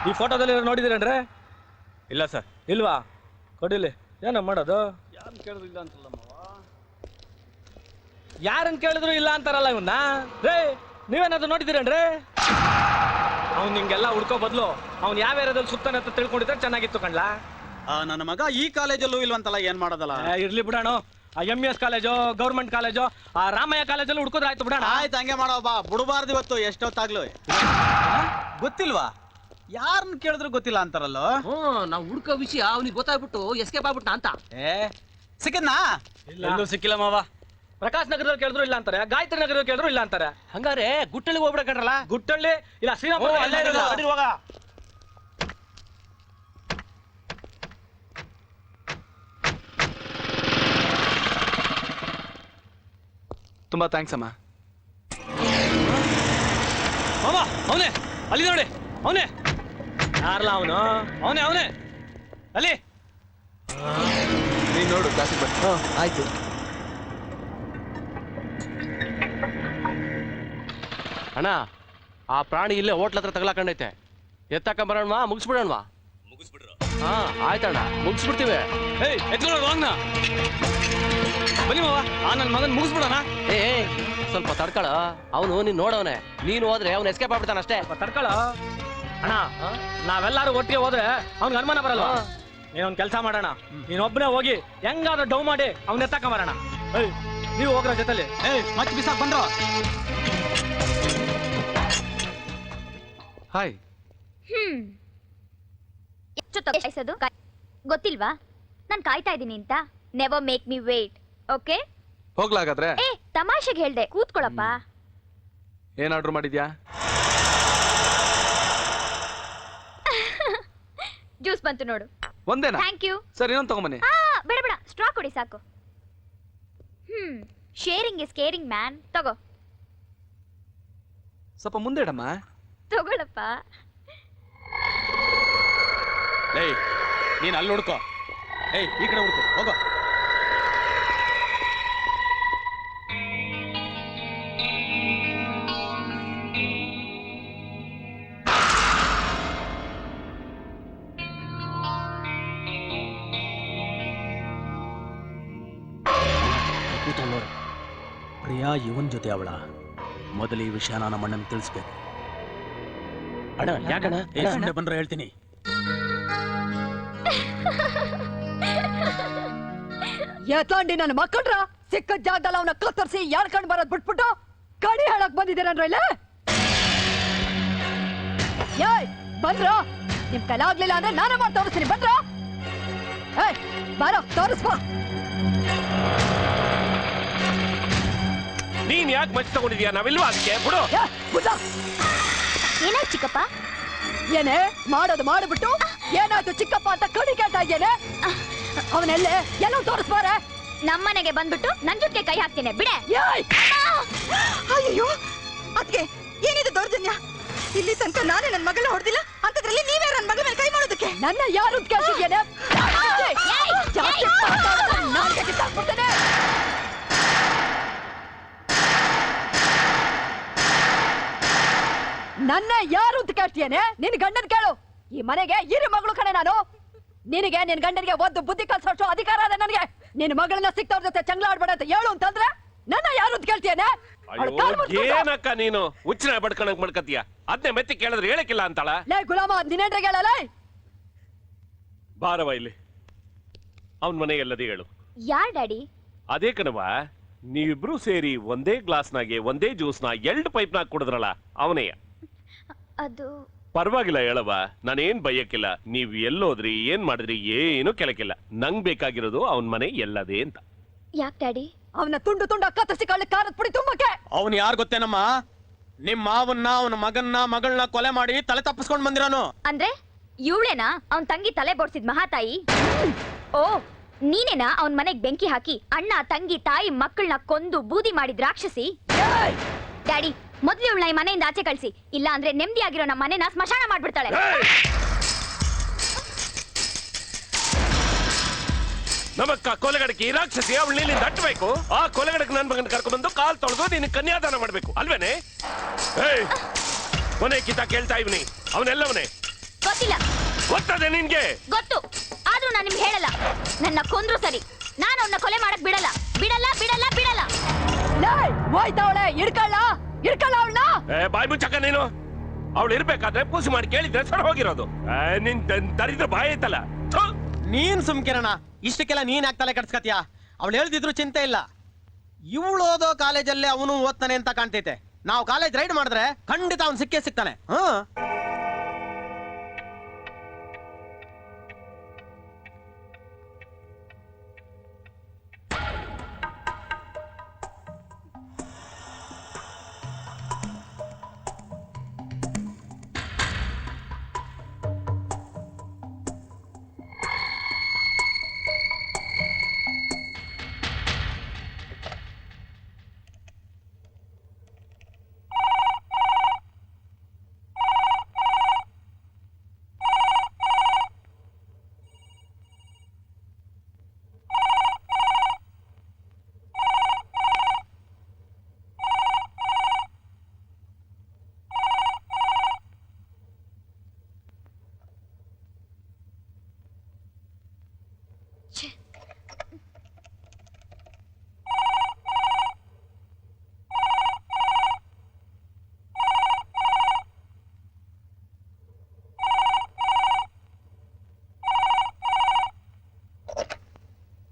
ಈ ಫೋಟೋದಲ್ಲಿ ನೋಡಿದಿರೇನ್ರೆ? ಇಲ್ಲ ಸರ್. ಇಲ್ವಾ? ಕೊಡಿಲಿ. ಏನ ಮಾಡೋದು? ಯಾರನ್ನ ಕೇಳಿದ್ರು ಇಲ್ಲ ಅಂತಲ್ಲ ಮಾವ. ಯಾರನ್ನ ಕೇಳಿದ್ರು ಇಲ್ಲ ಅಂತಾರಲ್ಲ ಇವನ್ನ. ನೀವೇನಾದ್ರು ನೋಡಿದಿರೇನ್ರಿ? ಅವ್ನು ನಿಂಗೆಲ್ಲ ಹುಡ್ಕೋ ಬದ್ಲು ಅವ್ನು ಯಾವ ಏರಿಯಾದಲ್ಲಿ ಸುತ್ತಾನೆ ಅಂತ ತಿಳ್ಕೊಂಡಿದ್ರೆ ಚೆನ್ನಾಗಿತ್ತು ಕಣ್ಲಾ. ನನ್ನ ಮಗ ಈ ಕಾಲೇಜಲ್ಲೂ ಇಲ್ವಂತಲ್ಲ, ಏನ್ ಮಾಡೋದಲ್ಲ. ಇರ್ಲಿ ಬಿಡೋಣ. MS ಕಾಲೇಜು, ಗೌರ್ಮೆಂಟ್ ಕಾಲೇಜು, ಆ ರಾಮಯ್ಯ ಕಾಲೇಜಲ್ಲಿ ಹುಡ್ಕೋದ್ರ ಆಯ್ತು ಬಿಡೋಣ. ಆಯ್ತು, ಹಂಗೆ ಮಾಡೋ ಬಾ. ಬಿಡಬಾರ್ದು ಇವತ್ತು ಎಷ್ಟೊತ್ತಾಗ್ಲು. ಗೊತ್ತಿಲ್ವಾ? ಯಾರನ್ನ ಕೇಳಿದ್ರು ಗೊತ್ತಿಲ್ಲ ಅಂತಾರಲ್ಲೋ. ನಾವು ಹುಡ್ಕೋ ವಿಷಯ ಅವ್ನಿಗೆ ಗೊತ್ತಾಗ್ಬಿಟ್ಟು ಎಸ್ಕೇಪ್ ಆಗ್ಬಿಟ್ಟ ಅಂತ. ಸಿಕ್ಕದ್ನಾ? ಎಲ್ಲೂ ಸಿಕ್ಕಿಲ್ಲ ಮಾವ. ಪ್ರಕಾಶ್ ನಗರದಲ್ಲಿ ಕೇಳಿದ್ರು ಇಲ್ಲ ಅಂತಾರೆ, ಗಾಯತ್ರಿ ನಗರದಲ್ಲಿ ಕೇಳಿದ್ರು ಇಲ್ಲ ಅಂತಾರೆ. ಹಂಗಾರೆ ಗುಟ್ಟಳ್ಳಿಗೆ ಹೋಗ್ಬಿಡಕಂಡ್ರಲ್ಲ. ಗುಟ್ಟಳ್ಳಿ ಇಲ್ಲ, ಶ್ರೀರಾಮ. ತುಂಬಾ ಥ್ಯಾಂಕ್ಸ್ ಅಮ್ಮ. ಮಾವ ಅವನೇ ಅಲ್ಲಿ ನೋಡಿ, ಅವನೇ. ಯಾರಲ್ಲ ಅವನು? ಅವನೇ ಅಲ್ಲಿ. ನೀನ್ ನೋಡು, ಕ್ಲಾಸಿಗೆ ಬರ್ತೀನಿ. ಆಯ್ತು. ಅಣ್ಣ, ಆ ಪ್ರಾಣಿ ಇಲ್ಲೇ ಹೋಟ್ಲ ಹತ್ರ ತಗಲಾಕೊಂಡೈತೆ. ಎತ್ತಾಕೊಂಬರೋಣ, ಮುಗಿಸ್ಬಿಡೋಣವಾ? ಹಾ ಆಯ್ತಣ್ಣ, ಮುಗಿಸ್ಬಿಡ್ತೀವಿ. ಬನ್ನಿ ಮಾವ, ನನ್ನ ಮಗನ್ ಮುಗಿಸ್ಬಿಡೋಣ. ಸ್ವಲ್ಪ ತಡ್ಕಳ. ಅವನು ನೀನ್ ನೋಡವನೆ, ನೀನು ಹೋದ್ರೆ ಅವ್ನು ಎಸ್ಕೇಪ್ ಆಗ್ಬಿಡ್ತಾನ ಅಷ್ಟೇ. ತಡ್ಕಳ ಅಣ್ಣ. ನಾವೆಲ್ಲಾರು ಒಟ್ಟಿಗೆ ಹೋದ್ರೆ ಅವ್ನಿಗೆ ಅನುಮಾನ ಬರಲ್ವಾ? ನೀನೊಂದ್ ಕೆಲಸ ಮಾಡೋಣ, ನೀನೊಬ್ಬನೇ ಹೋಗಿ ಹೆಂಗಾದ್ರೂ ಡೌ ಮಾಡಿ ಅವ್ನ ಎತ್ತಾಕೊಂಬರೋಣ. ನೀವು ಹೋಗ್ರ ಜೊತೆಲಿ. ಮತ್ತೆ ಬಿಸಾಕ್ ಬಂದ್ರು. ಹಾಯ್. ಎಷ್ಟು ಗೊತ್ತಿಲ್ವಾ? ನಾನು ಕಾಯ್ತಾ ಇದ್ದೀನಿ ಅಂತ. Never make me wait. Okay, ಹೋಗ್ಲಾಗಾದ್ರೆ? ತಮಾಷೆಗೆ ಹೇಳ್ದೆ, ಕೂತ್ಕೊಳ್ಳಪ್ಪ. ಏನ್ ಆರ್ಡರ್ ಮಾಡಿದ್ಯಾ? ಜ್ಯೂಸ್ ಬಂತು ನೋಡು. ಒಂದೇನಾ? Thank you. ಸರಿ, ಇನ್ನೊಂದು ತಗೊಂಬನ್ನಿ. ಬೇಡ, ಸ್ಟ್ರಾ ಕೊಡಿ ಸಾಕು. Sharing is caring man. ತಗೋ. ಸ್ವಲ್ಪ ಮುಂದೆ ಇಡಮ್ಮ. ತಗೊಳಪ್ಪ. ನೀನ್ ಅಲ್ಲಿ ಹುಡ್ಕೋ. ಈ ಕಡೆ ಹುಡ್ಕೋ, ಹೋಗೋ. ನೋಡು, ಪ್ರಿಯಾ ಇವನ್ ಜೊತೆ ಅವಳ. ಮೊದಲು ಈ ವಿಷಯ ನಮ್ಮ ಅಣ್ಣನ ತಿಳಿಸ್ಬೇಕು. ಅಣ್ಣ ಯಾಕಣ್ಣ? ಸುಮ್ಮನೆ ಬಂದ್ರೆ ಹೇಳ್ತೀನಿ. ಎತ್ಲಾಂಡಿ ನನ್ನ ಮಕ್ಕಳ್ರ ಸಿಕ್ಕ ಜಾಗದಲ್ಲಿ ಅವನ ಕತ್ತರಿಸಿ ಎಳ್ಕೊಂಡ್ ಬರೋದ್ ಬಿಟ್ಬಿಟ್ಟು ಕಡಿ ಹೇಳಕ್ ಬಂದಿದ್ದೀರನ್ರ ಇಲ್ಲ. ಬಂದ್ರ ನಿಮ್ ಕೈಲಾಗ್ಲಿಲ್ಲ ಅಂದ್ರೆ ನಾನೇ ಮಾಡಿ ತೋರಿಸ್ತೀನಿ. ಬಂದ್ರ ಬಾರೋ ತೋರಿಸ್ಬಾ. ನೀನ್ ಯಾಕೆ ಮಚ್ಚ ತಗೊಂಡಿದ್ಯಾ? ನಾವಿಲ್ವಾ ಅದಕ್ಕೆ? ಬಿಡು. ಏನಾಯ್ತು ಚಿಕ್ಕಪ್ಪ? ಏನೇ ಮಾಡೋದು ಮಾಡಿಬಿಟ್ಟು ಏನಾಯ್ತು ಚಿಕ್ಕಪ್ಪ ಅಂತ ಕಡಿ ಕೇಳ್ತಾ ಇದ್ದೇನೆ. ಅವನೆಲ್ಲೇ ಎಲ್ಲೋ ತೋರಿಸ್ಬಾರ. ನಮ್ಮನೆಗೆ ಬಂದ್ಬಿಟ್ಟು ನನ್ ಜೊತೆ ಕೈ ಹಾಕ್ತೇನೆ, ಬಿಡೆ. ಅಯ್ಯೋ ಅದ್ಕೆ ಏನಿದು ದೌರ್ಜನ್ಯ? ಇಲ್ಲಿ ತನಕ ನಾನೇ ನನ್ನ ಮಗಳ ಹೊಡೆದಿಲ್ಲ, ಅಂತದ್ರಲ್ಲಿ ನೀವೇ ನನ್ನ ಮಗಳ ಮೇಲೆ ಕೈ ಮಾಡೋದಕ್ಕೆ? ನನ್ನ ಯಾರು ಕೇಳ್ತಿದ್ದೇನೆ? ನನ್ನ ಯಾರು ಅಂತ ಕೇಳ್ತಿಯೇನೆ? ನಿನ್ ಗಂಡನ್ ಕೇಳು. ಈ ಮನೆಗೆ ಹಿರಿ ಮಗಳು ಕಣೆ ನಾನು. ನಿನಗೆ ನಿನ್ ಗಂಡನಿಗೆ ಒಂದು ಬುದ್ಧಿ ಕಲ್ಸೋಷ್ಟು ಅಧಿಕಾರ ಅದ ನನಗೆ. ನಿನ್ ಮಗಳನ್ನ ಸಿಕ್ತವ್ರ ಜೊತೆ ಚಂಗ್ಲ ಆಡ್ಬೇಡ ಅಂತ ಹೇಳು ಅಂತಂದ್ರೆ ನನ್ನ ಯಾರು ಅಂತ ಕೇಳ್ತಿಯೇನೆ? ಏನಕ್ಕ ನೀನು ಹುಚ್ಚನ ಬಡ್ಕಣಕ್ ಮಾಡ್ಕತೀಯ? ಅದನ್ನೇ ಮೆತ್ತಿ ಕೇಳಿದ್ರೆ ಹೇಳಕ್ಕಿಲ್ಲ ಅಂತಾಳ. ಲೇ ಗುಲಾಮ, ನಿನ್ನೇನ್ರಿಗೆ ಹೇಳಲ್ಲ? ಬಾರವ ಇಲ್ಲಿ, ಅವನ್ ಮನೆ ಎಲ್ಲದೇ ಹೇಳು. ಯಾರ್ ಡ್ಯಾಡಿ? ಅದೇ ಕಣವ, ನೀವಿಬ್ರು ಸೇರಿ ಒಂದೇ ಗ್ಲಾಸ್ನಾಗೆ ಒಂದೇ ಜ್ಯೂಸ್ನ 2 ಪೈಪ್ನಾಗ ಕುಡಿದ್ರಲ್ಲ, ಅವನೇ. ಅದು ಪರವಾಗಿಲ್ಲ ಹೇಳವ, ನಾನೇನ್ ಬಯ್ಯಕ್ಕಿಲ್ಲ. ನೀವ್ ಎಲ್ಲೋದ್ರಿ ಏನ್ ಮಾಡಿದ್ರಿ ಏನು ಕೆಳಕಿಲ್ಲ. ನಂಗ್ ಬೇಕಾಗಿರೋದು ಅವನ್ ಮನೆ ಎಲ್ಲದೇ ಅಂತ. ಯಾಕ್ ಡ್ಯಾಡಿ? ಅವನ ತುಂಡು ತುಂಡು ಕತ್ತರಿಸಿ ಕಳ್ಳಿ ಕಾರದ ಪುಡಿ ತುಂಬಕ್ಕೆ. ಅವನ್ ಯಾರು ಗೊತ್ತೇನಮ್ಮ? ನಿಮ್ ಮಾವನ್ನ, ಅವನ ಮಗನ್ನ ಮಗಳನ್ನ ಕೊಲೆ ಮಾಡಿ ತಲೆ ತಪ್ಪಿಸ್ಕೊಂಡ್ ಬಂದಿರೋನು. ಅಂದ್ರೆ ಇವಳೇನಾ ಅವನ್ ತಂಗಿ ತಲೆ ಬೋಡ್ಸಿದ್ ಮಹಾತಾಯಿ? ಓ, ನೀನೇನಾ ಅವನ್ ಮನೆಗ್ ಬೆಂಕಿ ಹಾಕಿ ಅಣ್ಣ ತಂಗಿ ತಾಯಿ ಮಕ್ಕಳನ್ನ ಕೊಂದು ಬೂದಿ ಮಾಡಿದ್ ರಾಕ್ಷಸಿ? ಡ್ಯಾಡಿ, ಮೊದ್ಲು ಇವಳನ್ನ ಈ ಮನೆಯಿಂದ ಆಚೆ ಕಳ್ಸಿ, ಇಲ್ಲ ಅಂದ್ರೆ ನೆಮ್ಮದಿಯಾಗಿರೋ ನಮ್ಮ ಮನೆನ ಸ್ಮಶಾನ ಮಾಡ್ಬಿಡ್ತಾಳೆ. ನಮ್ಮಕ್ಕ ಕೊಲೆಗಡಕ್ಕೆ ಈ ರಾಕ್ಷಸಿ ಅವಳು ನೀನಿಂದ ಹಟ್ಟಬೇಕು. ಆ ಕೊಲೆಗಡಕ್ಕೆ ನನ್ ಮಗನ್ ಕರ್ಕೊಂಡ್ ಬಂದು ಕಾಲ್ ತೊಳೆದು ನಿನ್ ಕನ್ಯಾದಾನ ಮಾಡ್ಬೇಕು ಅಲ್ವೇನೆ? ಕೊನೆ ಕಿತ ಕೇಳ್ತಾ ಇವ್ನಿ, ಅವನೆಲ್ಲವನೇ ಗೊತ್ತಿಲ್ಲ. ಗೊತ್ತದೆ ನಿನ್ಗೆ? ಗೊತ್ತು, ಆದ್ರೂ ನಾನು ನಿಮ್ಗೆ ಹೇಳಲ್ಲ. ನನ್ನ ಕೊಂದ್ರು ಸರಿ, ನಾನು ಅವನ್ನ ಕೊಲೆ ಮಾಡಕ್ ಬಿಡಲ್ಲ ಬಿಡಲ್ಲ ಬಿಡಲ್ಲ ಬಿಡಲ್ಲ. ಹೋಯ್ತಾವಳೆ, ಇಡ್ಕಳ್ಳ ಅವಳನ್ನ. ಬಾಯ್ ಮುಚ್ಚಕ್ಕ ನೀನು. ಅವಳು ಇರ್ಬೇಕಾದ್ರೆ ಪೂಸಿ ಮಾಡಿ ಕೇಳಿದ್ರೆ ಸರ್ ಹೋಗಿರೋದು. ನಿನ್ ದರಿದ್ರ ಬಾಯ್ ಐತಲ್ಲ. ಥು. ನೀನ್ ಸುಮ್ಕಿರಣ, ಇಷ್ಟಕ್ಕೆಲ್ಲ ನೀನ್ ಯಾಕೆ ತಲೆ ಕೆಡ್ಸ್ಕತ್ಯಾ? ಅವಳು ಹೇಳ್ದಿದ್ರು ಚಿಂತೆ ಇಲ್ಲ. ಇವಳು ಓದೋ ಕಾಲೇಜಲ್ಲೇ ಅವನು ಓದ್ತಾನೆ ಅಂತ ಕಾಣ್ತೈತೆ. ನಾವು ಕಾಲೇಜ್ ರೈಡ್ ಮಾಡಿದ್ರೆ ಖಂಡಿತ ಅವ್ನು ಸಿಕ್ಕೇ ಸಿಗ್ತಾನೆ.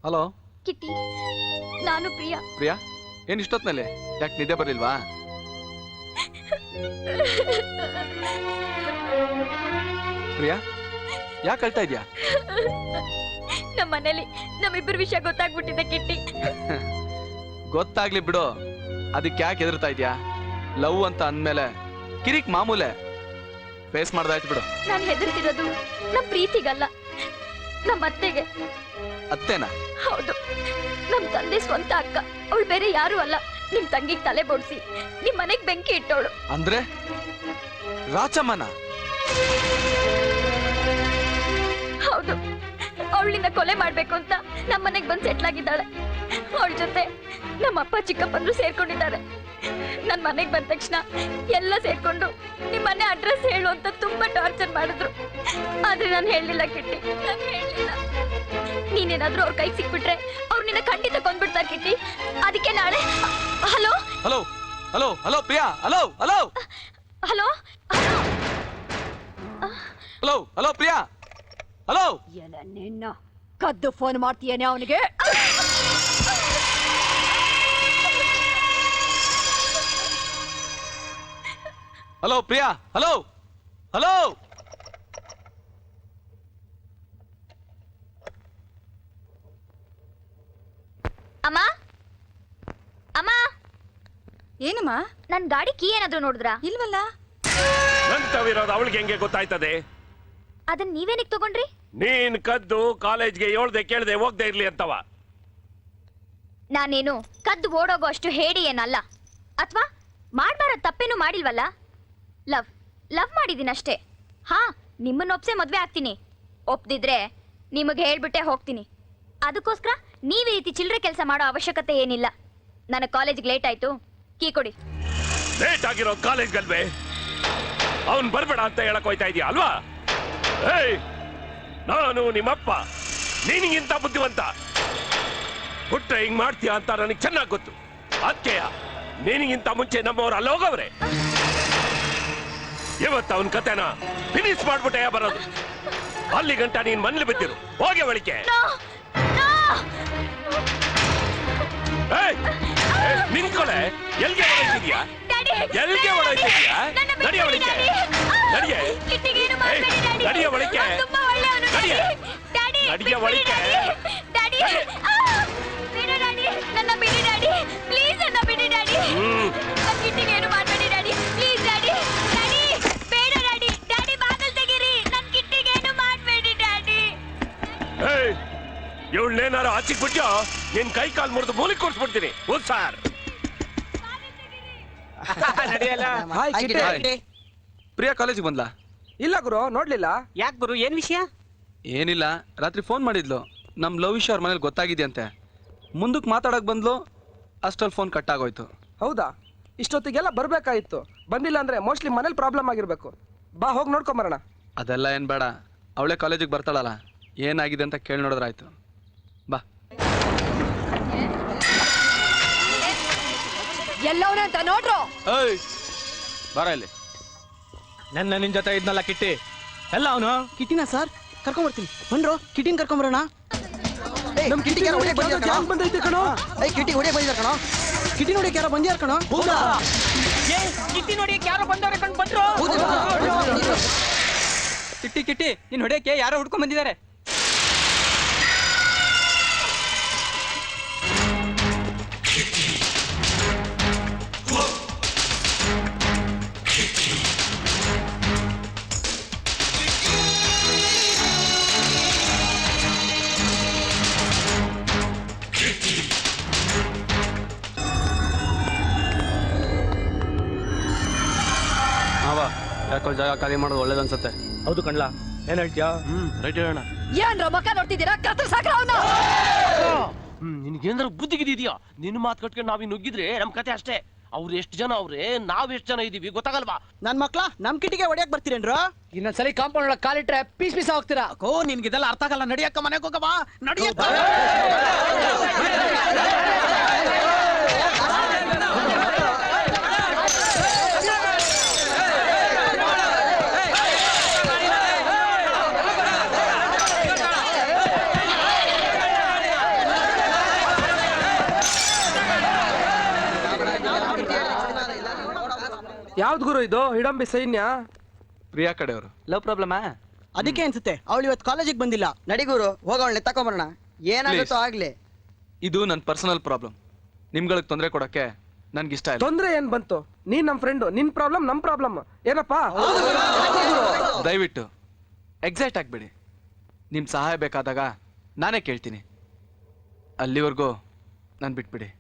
ಹಲೋ ಕಿಟ್ಟಿ, ನಾನು ಪ್ರಿಯಾ. ಪ್ರಿಯಾ, ಏನ್ ಇಷ್ಟೊತ್ನಲ್ಲಿ? ಯಾಕೆ ನಿದ್ದೆ ಬರ್ಲಿಲ್ವಾ? ಪ್ರಿಯಾ, ಯಾಕೆ ಅಳ್ತಾ ಇದ್ಯಾ? ನಮ್ಮ ಮನೇಲಿ ನಮ್ಮಿಬ್ಬರ ವಿಷಯ ಗೊತ್ತಾಗ್ಬಿಟ್ಟಿದೆ ಕಿಟ್ಟಿ. ಗೊತ್ತಾಗ್ಲಿ ಬಿಡು, ಅದಕ್ಕೆ ಯಾಕೆ ಹೆದರ್ತಾ ಇದ್ಯಾ? ಲವ್ ಅಂತ ಅಂದ್ಮೇಲೆ ಕಿರಿಕ್ ಮಾಮೂಲೆ, ಫೇಸ್ ಮಾಡ್ದಾಯ್ತು ಬಿಡು. ನಾನು ಹೆದರ್ತಿರೋದು ನಮ್ ಪ್ರೀತಿಗಲ್ಲ, ನಮ್ಮ ಅತ್ತೆಗೆ. ಅತ್ತೇನಾ? ಹೌದು, ನಮ್ ತಂದೆ ಸ್ವಂತ ಅಕ್ಕ. ಅವಳು ಬೇರೆ ಯಾರು ಅಲ್ಲ. ನಿಮ್ ತಂಗಿಗೆ ತಲೆ ಬೋಡ್ಸಿ ನಿಮ್ ಮನೆಗ್ ಬೆಂಕಿ ಇಟ್ಟವಳು. ಅಂದ್ರೆ ರಾಚಮ್ಮನ? ಹೌದು, ಅವಳನ್ನ ಕೊಲೆ ಮಾಡ್ಬೇಕು ಅಂತ ನಮ್ಮ ಮನೆಗ್ ಬಂದ್ ಸೆಟ್ಲ್ ಆಗಿದ್ದಾಳೆ. ಅವಳ ಜೊತೆ ನಮ್ಮ ಅಪ್ಪ ಚಿಕ್ಕಪ್ಪಂದ್ರು ಸೇರ್ಕೊಂಡಿದ್ದಾರೆ. ನನ್ ಮನೆಗ್ ಬಂದ ತಕ್ಷಣ ಎಲ್ಲ ಸೇರ್ಕೊಂಡು ನಿಮ್ ಮನೆ ಅಡ್ರೆಸ್ ಹೇಳು ಅಂತ ತುಂಬಾ ಟಾರ್ಚರ್ ಮಾಡಿದ್ರು. ಆದ್ರೆ ನಾನು ಹೇಳಲಿಲ್ಲ ಕಿಟ್ಟಿ, ನಾನು ಹೇಳಲಿಲ್ಲ. ನೀನೇನಾದ್ರೂ ಅವ್ರ ಕೈಗೆ ಸಿಕ್ಬಿಟ್ರೆ ಅವ್ರು ನಿನ್ನ ಖಂಡಿತ ಕೊಂದ್ಬಿಡ್ತಾರೆ ಕಿಟ್ಟಿ. ಅದಕ್ಕೆ ನಾಳೆ. Hello hello hello hello Priya, hello hello hello hello hello Priya, hello. ಎಲ್ಲ ನಿನ್ನ ಕದ್ದು ಫೋನ್ ಮಾಡ್ತೀಯೇನೆ ಅವನಿಗೆ? Hello Priya, hello hello. ಅಮ್ಮ, ಅಮ್ಮ, ಏನಮ್ಮ? ನನ್ ಗಾಡಿ ಕೀ ಏನಾದ್ರು ನೋಡಿದ್ರಾ? ಇಲ್ವಲ್ಲ. ನಂತವಿರೋದು ಅವಳಿಗೆ ಹೆಂಗೆ ಗೊತ್ತಾಯ್ತದೆ? ಅದನ್ನ ನೀವೇನಿಗೆ ತಗೊಂಡ್ರಿ? ನೀನ್ ಕದ್ದು ಕಾಲೇಜ್ಗೆ ಹೇಳ್ದೆ ಕೇಳ್ದೆ ಹೋಗ್ದೆ ಇರ್ಲಿ ಅಂತವ. ನಾನೇನು ಕದ್ದು ಓಡೋಗೋ ಅಷ್ಟು ಹೇಡಿ ಏನಲ್ಲ. ಅಥವಾ ಮಾಡ್ಬಾರ ತಪ್ಪೇನು ಮಾಡಿಲ್ವಲ್ಲ. ಲವ್ ಮಾಡಿದೀನಷ್ಟೇ. ಹಾ, ನಿಮ್ಮನ್ನ ಒಪ್ಸೆ ಮದ್ವೆ ಆಗ್ತೀನಿ. ಒಪ್ದಿದ್ರೆ ನಿಮಗೆ ಹೇಳ್ಬಿಟ್ಟೆ ಹೋಗ್ತೀನಿ. ಅದಕ್ಕೋಸ್ಕರ ನೀವ್ ಈ ರೀತಿ ಚಿಲ್ಲರೆ ಕೆಲಸ ಮಾಡೋ ಅವಶ್ಯಕತೆ ಏನಿಲ್ಲ. ನನ್ನ ಕಾಲೇಜ್ಗೆ ಲೇಟ್ ಆಯ್ತು, ಕೀ ಕೊಡಿ. ಲೇಟ್ ಆಗಿರೋ ಕಾಲೇಜ್ ಗಲ್ವೇ ಅವನ್ ಬರ್ಬೇಡ ಅಂತ ಹೇಳಕ್ ಹೋಯ್ತಾ ಇದೀಯ ಅಲ್ವಾ? ಏಯ್, ನಾನು ನಿಮ್ಮಪ್ಪ, ನೀನಿಗಿಂತ ಬುದ್ಧಿವಂತ. ಹುಟ್ರೆ ಹಿಂಗ್ ಮಾಡ್ತೀಯ ಅಂತ ನನಗೆ ಚೆನ್ನಾಗಿ ಗೊತ್ತು. ಅದಕ್ಕೆ ನೀನಿಗಿಂತ ಮುಂಚೆ ನಮ್ಮವ್ರು ಅಲ್ಲಿ ಹೋಗವ್ರೆ. ಇವತ್ತು ಅವನ್ ಕತೆನ ಫಿನಿಶ್ ಮಾಡ್ಬಿಟ್ಟೆ ಬರೋದು. ಅಲ್ಲಿ ಗಂಟ ನೀನ್ ಮನೇಲಿ ಬಿದ್ದಿರು. ಹೋಗೆ ಒಳಿಕೆ. ನಿನ್ಕೊಳೆ ಎಲ್ಗೆ ಹೊಡೈತಿದ್ಯಾ? ಎಲ್ಗೆ ಹೊಡೈತಿದ್ಯಾ? ನಡಿಯ ಒಳಿಕೆ, ನಡಿಯೇ, ನಡಿಯ ಒಳಿಕೆ, ನಡಿಯ ಒಳಿಕೆ. ನನ್ನ ಬಿಡಿ ಡ್ಯಾಡಿ, ಪ್ಲೀಸ್ ನನ್ನ ಬಿಡಿ ಡ್ಯಾಡಿ. ಕಿಟ್ಟಿಗೆ ಏನು ಮಾಡಬೇಡಿ ಡ್ಯಾಡಿ, ಪ್ಲೀಸ್ ಡ್ಯಾಡಿ. ಡ್ಯಾಡಿ ಬೇಡ ಡ್ಯಾಡಿ, ಡ್ಯಾಡಿ ಬಾಗಲ್ ತೆಗೀರಿ. ನನ್ನ ಕಿಟ್ಟಿಗೆ ಏನು ಮಾಡಬೇಡಿ ಡ್ಯಾಡಿ. ಇವಳನ್ನೇನಾರು ಆಚಿಕ್ ಬಿಟ್ಟು ನಿನ್ ಕೈ ಕಾಲ್ ಮುರಿದು ಮೂಲಿಗೆ ಕೊಡ್ಸ್ಬಿಡ್ತೀನಿ. ಸರ್ ಪ್ರಿಯಾ ಕಾಲೇಜಿಗೆ ಬಂದ್ಲಾ? ಇಲ್ಲ ಗುರು, ನೋಡ್ಲಿಲ್ಲ. ಯಾಕೆ ಗುರು, ಏನ್ ವಿಷಯ? ಏನಿಲ್ಲ, ರಾತ್ರಿ ಫೋನ್ ಮಾಡಿದ್ಲು. ನಮ್ ಲವ್ ವಿಷಯ ಅವ್ರ ಮನೇಲಿ ಗೊತ್ತಾಗಿದೆಯಂತೆ. ಮುಂದಕ್ಕೆ ಮಾತಾಡಕ್ ಬಂದ್ಲು, ಅಷ್ಟಲ್ಲಿ ಫೋನ್ ಕಟ್ ಆಗೋಯ್ತು. ಹೌದಾ? ಇಷ್ಟೊತ್ತಿಗೆಲ್ಲ ಬರ್ಬೇಕಾಗಿತ್ತು. ಬಂದಿಲ್ಲ ಅಂದ್ರೆ ಮೋಸ್ಟ್ಲಿ ಮನೇಲಿ ಪ್ರಾಬ್ಲಮ್ ಆಗಿರ್ಬೇಕು. ಬಾ, ಹೋಗಿ ನೋಡ್ಕೊಂಬರೋಣ. ಅದೆಲ್ಲ ಏನ್ ಬೇಡ, ಅವಳೇ ಕಾಲೇಜಿಗೆ ಬರ್ತಾಳಲ್ಲ, ಏನಾಗಿದೆ ಅಂತ ಕೇಳಿ ನೋಡಿದ್ರಾಯ್ತು. ಬಾ. ಎಲ್ಲವನೇ ಅಂತ ನೋಡ್ರು. ಬರ ಇಲ್ಲಿ. ನನ್ನ ನಿನ್ ಜೊತೆ ಇದ್ನಲ್ಲ ಕಿಟ್ಟಿ, ಎಲ್ಲ ಅವನು. ಕಿಟಿನ ಸರ್ ಕರ್ಕೊಂಡ್ಬರ್ತೀನಿ. ಬಂದ್ರು ಕಿಟಿನ್ ಕರ್ಕೊಂಬರೋಣ. ನಮ್ ಕಿಟಿ ಯಾರೋ ಹೊಡಿಯಕ್ ಬಂದಿದ್ದಾರೆ ಕಣೋ. ಕಿಟಿ ಹೊಡಿಯಕ್ ಬಂದಿದ್ದಾರೆ ಕಣೋ. ಕಿಟಿ ನೋಡಿಯಕ್ ಯಾರೋ ಬಂದಿದ್ದಾರೆ ಕಣೋ. ಹೌದಾ? ಕಿಟ್ಟಿ ನೋಡಿ ಯಾರೋ ಬಂದವ್ರೆ ಕಣ್ ಬಂದ್ರು. ಕಿಟ್ಟಿ ಕಿಟ್ಟಿ ನಿನ್ ಹೊಡೆಯಕ್ಕೆ ಯಾರೋ ಹುಡ್ಕೊಂಡ್ ಬಂದಿದ್ದಾರೆ. ಯಾಕೋ ಜಾಗ ಖಾಲಿ ಮಾಡೋದು ಒಳ್ಳೇದನ್ಸತ್ತೆ. ಹೌದು ಕಣ್ಲಾ, ಏನ್ ಹೇಳ್ತೀಯಾ? ರೈಟ್ ಹೇಳೋಣ. ಏನ್ರ ಮಕ್ಕ ನೋಡ್ತಿದ್ದೀರಾ? ಕತ್ರ ಸಾಕ್ರ ಅವನ. ನಿನ್ಗೇನಾದ್ರು ಬುದ್ಧಿಗಿದೆಯಾ? ನಿನ್ನ ಮಾತು ಕಟ್ಕೊಂಡು ನಾವ್ ನುಗ್ಗಿದ್ರೆ ನಮ್ ಕತೆ ಅಷ್ಟೇ. ಅವ್ರು ಎಷ್ಟು ಜನ ಅವ್ರೆ, ನಾವ್ ಎಷ್ಟು ಜನ ಇದೀವಿ ಗೊತ್ತಾಗಲ್ವಾ? ನನ್ ಮಕ್ಳ ನಮ್ ಕಿಟಿಗೆ ಹೊಡಿಯಕ್ ಬರ್ತೀರೇನ್ರು? ಇನ್ನೊಂದ್ಸಲಿ ಕಾಂಪೌಂಡ್ ಒಳಗೆ ಕಾಲಿಟ್ರೆ ಪೀಸ್ ಪೀಸ್ ಹೋಗ್ತೀರಾ. ಓ ನಿನ್ಗಿದೆಲ್ಲ ಅರ್ಥ ಆಗಲ್ಲ. ನಡಿಯಕ್ಕ ಮನೆಗೆ ಹೋಗವಾ. ನಡಿಯಕ್ಕ. ಯಾವ್ದು ಗುರು ಇದು? ಹಿಡಂಬಿ ಸೈನ್ಯ. ಪ್ರಿಯಾ ಕಡೆಯವರು. ಲವ್ ಪ್ರಾಬ್ಲಮಾ? ಅದಕ್ಕೆ ಅನ್ಸುತ್ತೆ ಅವಳು ಇವತ್ತು ಕಾಲೇಜಿಗೆ ಬಂದಿಲ್ಲ. ನಡಿಗೂರು ಹೋಗೋಣ ತಕೊಂಬರೋಣ. ಏನಾಗುತ್ತೋ ಆಗ್ಲಿ. ಇದು ನನ್ನ ಪರ್ಸನಲ್ ಪ್ರಾಬ್ಲಮ್. ನಿಮ್ಗಳಿಗೆ ತೊಂದರೆ ಕೊಡಕ್ಕೆ ನನ್ಗಿಷ್ಟ ಇಲ್ಲ. ತೊಂದ್ರೆ ಏನ್ ಬಂತು? ನೀನ್ ನಮ್ ಫ್ರೆಂಡ್, ನಿನ್ ಪ್ರಾಬ್ಲಮ್ ನಮ್ ಪ್ರಾಬ್ಲಮ್. ಏನಪ್ಪಾ? ದಯವಿಟ್ಟು ಎಕ್ಸೈಟ್ ಆಗ್ಬೇಡಿ. ನಿಮ್ ಸಹಾಯ ಬೇಕಾದಾಗ ನಾನೇ ಕೇಳ್ತೀನಿ. ಅಲ್ಲಿವರೆಗೂ ನಾನು ಬಿಟ್ಬಿಡಿ.